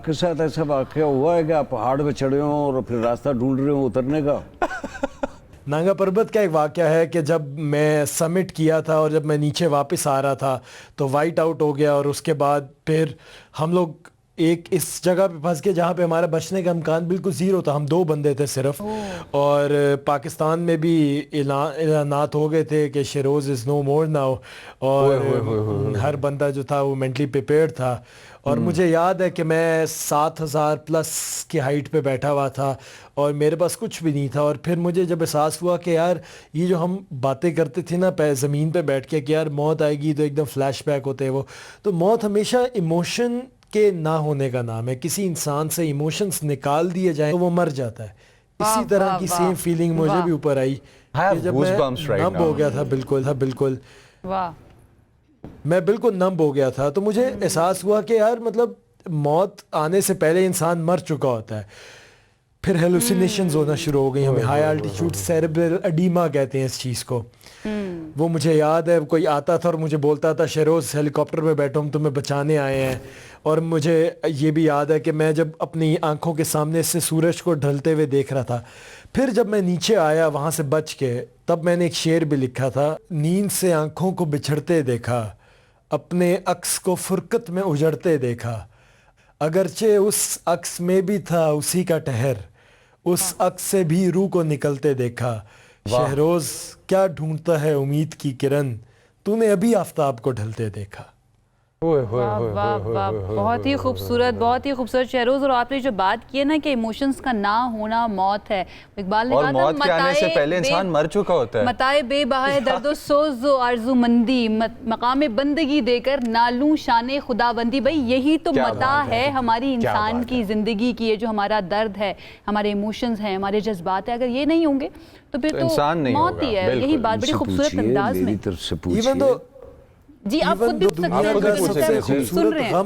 आपके साथ ऐसा वाकया हुआ है कि आप पहाड़ पे चढ़े हो और फिर रास्ता ढूंढ रहे हो उतरने का? नांगा पर्वत का एक वाकया है कि जब मैं समिट किया था और जब मैं नीचे वापस आ रहा था तो वाइट आउट हो गया, और उसके बाद फिर हम लोग एक इस जगह पे फंस गए जहाँ पे हमारा बचने का इम्कान बिल्कुल ज़ीरो था। हम 2 बंदे थे सिर्फ, और पाकिस्तान में भी ऐलानात हो गए थे कि Sheroz is no more now, और हर बंदा जो था वो मेंटली प्रिपेयर्ड था। और मुझे याद है कि मैं 7,000 प्लस की हाइट पे बैठा हुआ था और मेरे पास कुछ भी नहीं था। और फिर मुझे जब एहसास हुआ कि यार ये जो हम बातें करते थे ना ज़मीन पे बैठ के कि यार मौत आएगी, तो एकदम फ्लैशबैक होते हैं वो। तो मौत हमेशा इमोशन के ना होने का नाम है। किसी इंसान से इमोशंस निकाल दिए जाए तो वो मर जाता है। इसी तरह की सेम फीलिंग मुझे भी ऊपर आई कि जब मैं नम हो गया था, बिल्कुल वाह, मैं बिल्कुल नम हो गया था। तो मुझे एहसास हुआ कि यार मतलब मौत आने से पहले इंसान मर चुका होता है। फिर हेलुसिनेशंस होना शुरू हो गई हमें। हाई एल्टीट्यूड सेरेब्रल एडीमा कहते हैं इस चीज़ को। वो मुझे याद है, कोई आता था और मुझे बोलता था शेरोज़ हेलीकॉप्टर में बैठो, हम तुम्हें बचाने आए हैं। और मुझे ये भी याद है कि मैं जब अपनी आंखों के सामने से सूरज को ढलते हुए देख रहा था, फिर जब मैं नीचे आया वहाँ से बच के, तब मैंने एक शेर भी लिखा था, नींद से आंखों को बिछड़ते देखा, अपने अक्स को फुरकत में उजड़ते देखा, अगरचे उस अक्स में भी था उसी का ठहर, उस अक्स से भी रूह को निकलते देखा। शहरोज क्या ढूंढता है उम्मीद की किरण, तूने अभी आफताब को ढलते देखा। वाह वाह वाह, बहुत ही खूबसूरत, बहुत ही खूबसूरत शहरोज। और आपने जो बात की है ना कि इमोशंस का ना होना मौत है, इकबाल ने और कहा मौत था के आने से पहले इंसान मर चुका होता है। मताए बेबहा दर्दो सोजो आरजूमंदी मकाम बंदगी देकर नालू शान खुदाबंदी। भाई यही तो मता है हमारी इंसान की ज़िंदगी की, ये जो हमारा दर्द है, हमारे इमोशंस हैं, हमारे जज्बात है, अगर ये नहीं होंगे तो फिर तो मौत ही है। यही बात बड़ी खूबसूरत अंदाज में। मेरी तरफ से पूछिए। जी आप खुद भी सुन रहे हैं।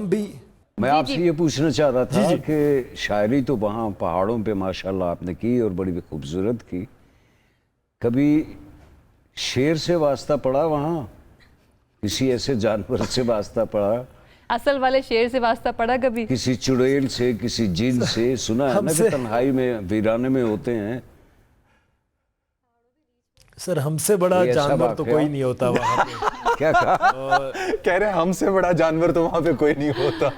मैं आपसे ये पूछना चाह रहा था कि शायरी तो वहाँ पहाड़ों पे माशाल्लाह आपने की और बड़ी खूबसूरत की, कभी शेर से वास्ता पड़ा वहाँ? किसी ऐसे जानवर से वास्ता पड़ा? असल वाले शेर से वास्ता पड़ा कभी? किसी चुड़ैल से, किसी जिन से? सुना है ना कि तन्हाई में वीराने में होते हैं। सर हमसे बड़ा जानवर तो कोई नहीं होता वहाँ पे। क्या कहा? कह रहे हैं हमसे बड़ा जानवर तो वहाँ पे कोई नहीं होता।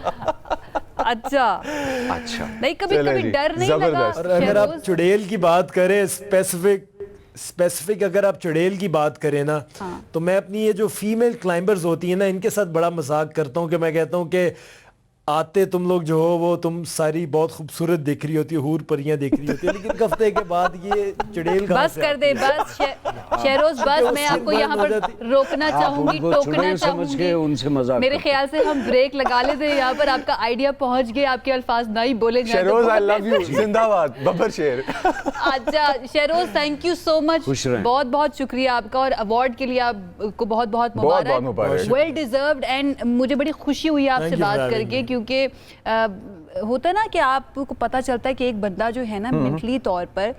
अच्छा नहीं, कभी कभी डर नहीं लगा? और अगर आप चुड़ैल की बात करें, स्पेसिफिक अगर आप चुड़ैल की बात करें ना, तो मैं अपनी ये जो फीमेल क्लाइंबर्स होती है ना, इनके साथ बड़ा मजाक करता हूँ कि मैं कहता हूँ कि आते तुम लोग जो हो वो तुम सारी बहुत खूबसूरत दिख रही होती है, हूर परियां दिख रही होती है, लेकिन हफ्ते के बाद ये चुड़ैल बस कर दे, बस शहरोज बस। मैं आपको यहाँ पर रोकना चाहूंगी, टोकना चाहूंगी। उनसे मजाक मेरे ख्याल से हम ब्रेक लगा लेते हैं यहाँ पर। आपका आइडिया पहुंच गया, आपके अल्फाज नहीं बोले जाए। शहरोज आई लव यू, जिंदाबाद बब्बर शेर। अच्छा Shahroz, thank you so much, बहुत बहुत शुक्रिया आपका। और अवार्ड के लिए आपको बहुत बहुत मुबारक, वेल डिजर्व्ड। एंड मुझे बड़ी खुशी हुई आपसे बात करके, क्योंकि होता है ना कि आपको पता चलता है कि एक बंदा जो है ना मेंटली तौर पर,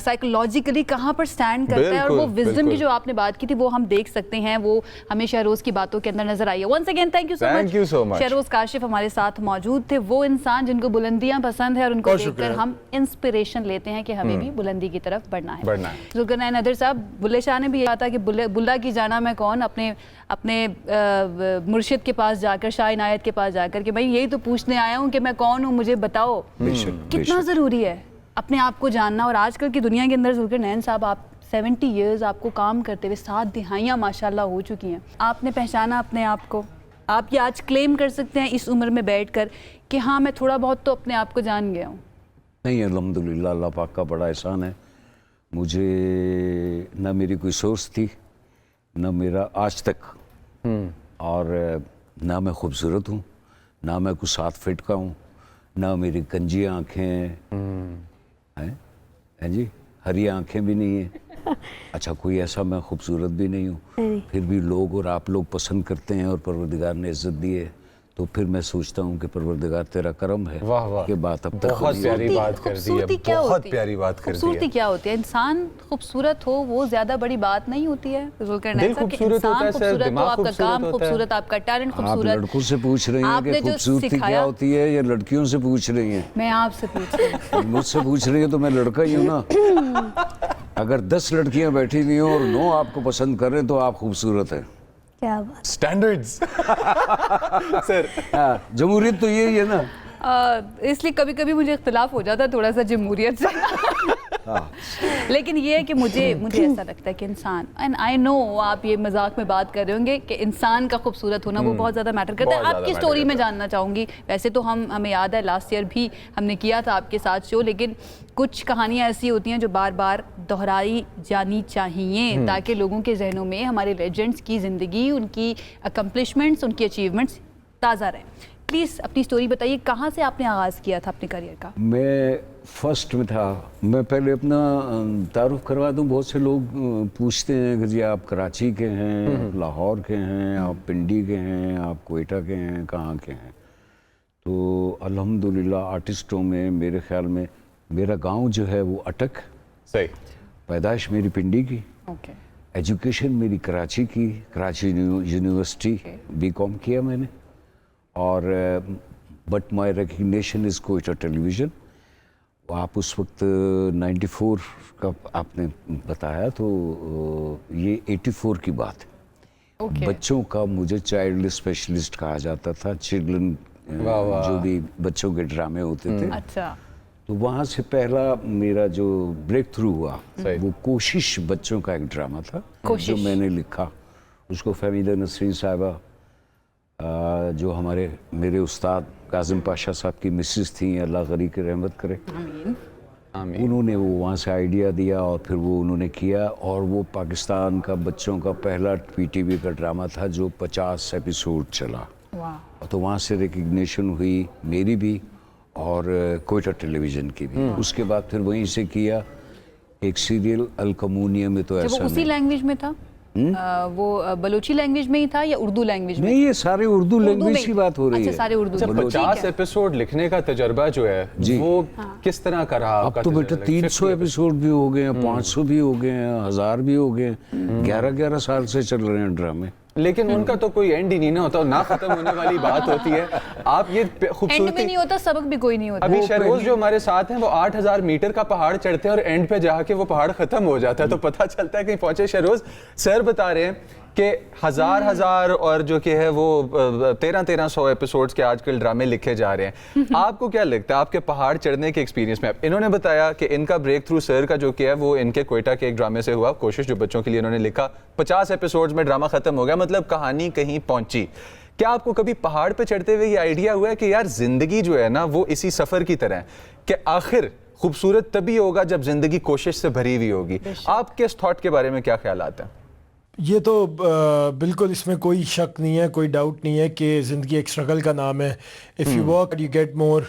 साइकोलॉजिकली कहाँ पर स्टैंड करता है। और वो विजडम की जो आपने बात की थी वो हम देख सकते हैं, वो हमें शहरोज की बातों के अंदर नजर आई है। Once again thank you so much. Shahroz Kashif हमारे साथ मौजूद थे, वो इंसान जिनको बुलंदियां पसंद है और उनको देखकर हम इंस्पिरेशन लेते हैं कि हमें भी बुलंदी की तरफ बढ़ना है। जुल्करनैन नदर साहब, बुल्ले शाह ने भी कहा था कि बुल्ला की जाना मैं कौन, अपने मुर्शिद के पास जाकर, शाह इनायत के पास जाकर कि भाई यही तो पूछने आया हूँ कि मैं कौन हूँ, मुझे बताओ। कितना ज़रूरी है अपने आप को जानना। और आजकल की दुनिया के अंदर जुल्करनैन साहब, आप 70 इयर्स आपको काम करते हुए 7 दिहाइयाँ माशाल्लाह हो चुकी हैं। आपने पहचाना अपने आप को, आप ये आज क्लेम कर सकते हैं इस उम्र में बैठकर कि हाँ मैं थोड़ा बहुत तो अपने आप को जान गया हूँ? नहीं, अल्हम्दुलिल्लाह अल्लाह पाक का बड़ा एहसान है। मुझे न मेरी कोई सोच थी, न मेरा आज तक, और ना मैं खूबसूरत हूँ, ना मैं कुछ 7 फीट का हूँ, ना मेरी कंजी आँखें हैं जी, हरी आँखें भी नहीं है। अच्छा कोई ऐसा मैं खूबसूरत भी नहीं हूँ, फिर भी लोग और आप लोग पसंद करते हैं और परवरदिगार ने इज्जत दी है। तो फिर मैं सोचता हूँ कि परवरदिगार तेरा करम है वाह वाह कि बात अब तक बहुत प्यारी बात कर दी है, खूबसूरती क्या बहुत होती है? प्यारी बात कर दी खूबसूरती है। क्या होती है? इंसान खूबसूरत हो वो ज्यादा बड़ी बात नहीं होती है जुल्करनैन दिल साहब, कि खूबसूरत होता इंसान है सर, खूबसूरत हो, दिमाग आपका खूबसूरत काम होता है। खूबसूरत, आपका टैलेंट आप खूबसूरत। लड़कों से पूछ रही हैं आपने कि जो खूबसूरती क्या सिखाया- होती है या लड़कियों से पूछ रही हैं? मैं आपसे पूछ रही हूँ। मुझसे पूछ रही है तो मैं लड़का ही हूँ ना। अगर 10 लड़कियां बैठी हुई हों और 9 आपको पसंद करें तो आप खूबसूरत हैं। क्या बात। Standards sir. हाँ, जमहूरियत तो यही है ना। इसलिए कभी कभी मुझे इख्तिलाफ हो जाता है थोड़ा सा जमहूरियत से। लेकिन ये है कि मुझे ऐसा लगता है कि इंसान, एंड आई नो आप ये मजाक में बात कर रहे होंगे कि इंसान का खूबसूरत होना वो बहुत ज़्यादा मैटर करता है। बहुत आपकी ज़्यादा स्टोरी matter में जानना चाहूँगी। वैसे तो हमें याद है लास्ट ईयर भी हमने किया था आपके साथ शो, लेकिन कुछ कहानियाँ ऐसी होती हैं जो बार बार दोहराई जानी चाहिए ताकि लोगों के जहनों में हमारे लेजेंड्स की ज़िंदगी, उनकी अकम्पलिशमेंट्स, उनकी अचीवमेंट्स ताज़ा रहें। प्लीज़ अपनी स्टोरी बताइए, कहाँ से आपने आगाज़ किया था अपने करियर का? मैं फर्स्ट में था। मैं पहले अपना तारुफ करवा दूं। बहुत से लोग पूछते हैं कि जी आप कराची के हैं, लाहौर के हैं, आप पिंडी के हैं, आप कोयटा के हैं, कहाँ के हैं? तो अल्हम्दुलिल्लाह आर्टिस्टों में मेरे ख्याल में मेरा गांव जो है वो अटक, सही। पैदाइश मेरी पिंडी की, ओके। एजुकेशन मेरी कराची की, कराची यूनिवर्सिटी बीकॉम किया मैंने, और but my recognition is Quetta television. आप उस वक्त 94 का आपने बताया तो ये 84 की बात है। ओके। बच्चों का मुझे चाइल्ड स्पेशलिस्ट कहा जाता था। चिल्ड्रन जो भी बच्चों के ड्रामे होते थे, अच्छा। तो वहाँ से पहला मेरा जो ब्रेक थ्रू हुआ सही। वो कोशिश बच्चों का एक ड्रामा था जो कोशिश। मैंने लिखा। उसको फहमीदा नसरीन साहिबा जो मेरे उस्ताद काजिम पाशा साहब की मिसेस थी, अल्लाह गरी की रहमत करे, आमीन। उन्होंने वो वहाँ से आइडिया दिया और फिर वो उन्होंने किया। और वो पाकिस्तान का बच्चों का पहला पीटीवी का ड्रामा था जो 50 एपिसोड चला। वाह। तो वहाँ से रिकग्निशन हुई मेरी भी और कोयटा टेलीविज़न की भी। उसके बाद फिर वहीं से किया एक सीरियल अलकमूनिया में। तो जब ऐसा वो उसी नहीं, लैंग्वेज में था, वो बलोची लैंग्वेज में ही था या उर्दू लैंग्वेज में? नहीं ये सारे उर्दू में लैंग्वेज ही। की बात हो रही है। अच्छा, सारे उर्दू जब में। 50 एपिसोड लिखने का तजर्बा जो है जी। वो किस तरह का रहा अब आपका तो बेटा तजर्बा? 300 एपिसोड भी हो गए हैं, 500 भी हो गए हैं, 1000 भी हो गए हैं। 11-11 साल से चल रहे हैं ड्रामे। लेकिन उनका तो कोई एंड ही नहीं ना होता, ना खत्म होने वाली बात होती है। आप ये एंड में खूबसूरती, नहीं होता, सबक भी कोई नहीं होता। अभी शहरोज जो हमारे साथ हैं वो 8000 मीटर का पहाड़ चढ़ते हैं और एंड पे जाके वो पहाड़ खत्म हो जाता है, तो पता चलता है कहीं पहुंचे। शहरोज सर बता रहे हैं कि हजार और जो कि है वो 1300 एपिसोड्स के आजकल ड्रामे लिखे जा रहे हैं। आपको क्या लगता है आपके पहाड़ चढ़ने के एक्सपीरियंस में? इन्होंने बताया कि इनका ब्रेक थ्रू सर का जो कि है वो इनके कोयटा के एक ड्रामे से हुआ, कोशिश, जो बच्चों के लिए इन्होंने लिखा। 50 एपिसोड्स में ड्रामा खत्म हो गया, मतलब कहानी कहीं पहुंची। क्या आपको कभी पहाड़ पे चढ़ते हुए ये आइडिया हुआ है कि यार जिंदगी जो है ना वो इसी सफर की तरह है कि आखिर खूबसूरत तभी होगा जब जिंदगी कोशिश से भरी हुई होगी? आपके इस थॉट के बारे में क्या ख्याल आता है? ये तो बिल्कुल इसमें कोई शक नहीं है, कोई डाउट नहीं है कि ज़िंदगी एक स्ट्रगल का नाम है। If you work you get more.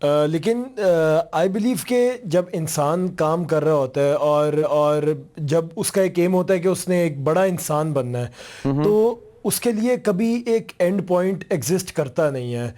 लेकिन आई बिलीव कि जब इंसान काम कर रहा होता है और जब उसका एक एम होता है कि उसने एक बड़ा इंसान बनना है, तो उसके लिए कभी एक एंड पॉइंट एग्जिस्ट करता नहीं है।